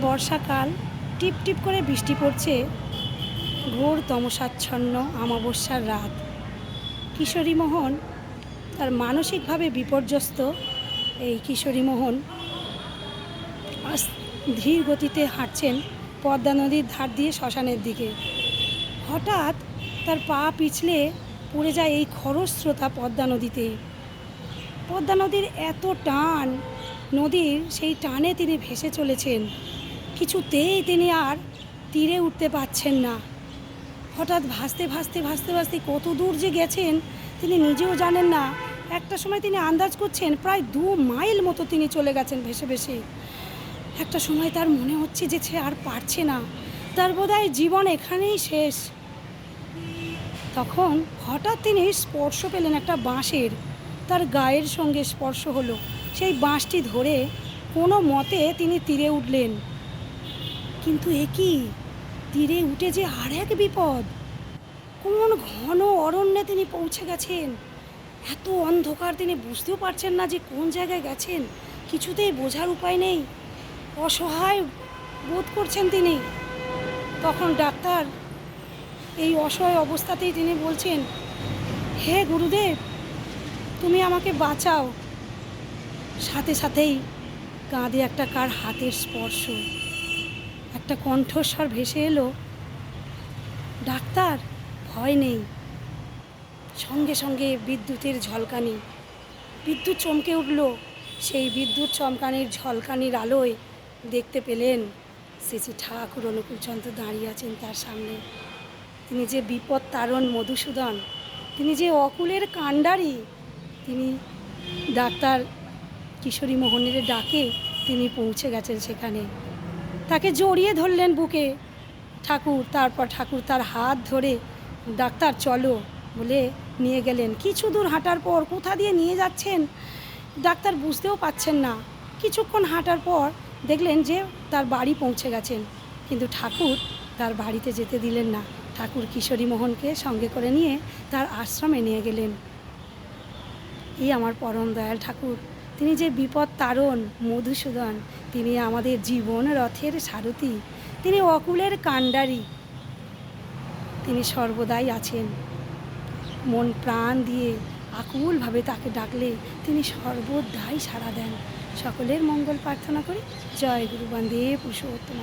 বর্ষাকাল, টিপ টিপ করে বৃষ্টি পড়ছে। ঘোর তমসাচ্ছন্ন অমাবস্যার রাত। কিশোরী মোহন তার মানসিকভাবে বিপর্যস্ত। এই কিশোরী মোহন ধীর গতিতে হাঁটছেন পদ্মা নদীর ধার দিয়ে শ্মশানের দিকে। হঠাৎ তার পা পিছলে পড়ে যায় এই খরস্রোতা পদ্মা নদীতে। পদ্মা নদীর এত টান, নদীর সেই টানে তিনি ভেসে চলেছেন। কিছুতেই তিনি আর তীরে উঠতে পারছেন না। হঠাৎ ভাসতে ভাসতে ভাসতে ভাসতে কত দূর যে গেছেন তিনি নিজেও জানেন না। একটা সময় তিনি আন্দাজ করছেন প্রায় 2 মাইল মতো তিনি চলে গেছেন ভেসে ভেসে। একটা সময় তার মনে হচ্ছে যে সে আর পারছে না, তার বোধহয় জীবন এখানেই শেষ। তখন হঠাৎ তিনি স্পর্শ পেলেন একটা বাঁশের। তার গায়ের সঙ্গে স্পর্শ হলো। সেই বাঁশটি ধরে কোনো মতে তিনি তীরে উঠলেন। কিন্তু এ কি, তীরে উঠে যে আর এক বিপদ। কোন ঘন অরণ্যে তিনি পৌঁছে গেছেন। এত অন্ধকার, তিনি বুঝতেও পারছেন না যে কোন জায়গায় গেছেন। কিছুতেই বোঝার উপায় নেই, অসহায় বোধ করছেন তিনি। তখন ডাক্তার এই অসহায় অবস্থাতেই তিনি বলছেন, হে গুরুদেব, তুমি আমাকে বাঁচাও। সাথে সাথেই কাঁধে একটা কার হাতের স্পর্শ, একটা কণ্ঠস্বর ভেসে এলো, ডাক্তার ভয় নেই। সঙ্গে সঙ্গে বিদ্যুতের ঝলকানি, বিদ্যুৎ চমকে উঠল। সেই বিদ্যুৎ চমকানির ঝলকানির আলোয় দেখতে পেলেন শ্রী শ্রী ঠাকুর অনুকূলচন্দ্র দাঁড়িয়ে আছেন তার সামনে। তিনি যে বিপদ তারণ মধুসূদন, তিনি যে অকুলের কাণ্ডারি, তিনি ডাক্তার কিশোরী মোহনের ডাকে তিনি পৌঁছে গেছেন সেখানে। তাকে জড়িয়ে ধরলেন বুকে ঠাকুর। তারপর ঠাকুর তার হাত ধরে, ডাক্তার চলো বলে নিয়ে গেলেন। কিছু দূর হাঁটার পর কোথা দিয়ে নিয়ে যাচ্ছেন ডাক্তার বুঝতেও পাচ্ছেন না। কিছুক্ষণ হাঁটার পর দেখলেন যে তার বাড়ি পৌঁছে গেছেন, কিন্তু ঠাকুর তার বাড়িতে যেতে দিলেন না। ঠাকুর কিশোরী মোহনকে সঙ্গে করে নিয়ে তার আশ্রমে নিয়ে গেলেন। এই আমার পরম দয়াল ঠাকুর, তিনি যে বিপদ তারণ মধুসূদন, তিনি আমাদের জীবন রথের সারথি, তিনি অকুলের কাণ্ডারি, তিনি সর্বদাই আছেন। মন প্রাণ দিয়ে আকুলভাবে তাকে ডাকলে তিনি সর্বদাই সাড়া দেন। সকলের মঙ্গল প্রার্থনা করি। জয় গুরু বন্দে পুরুষোত্তম।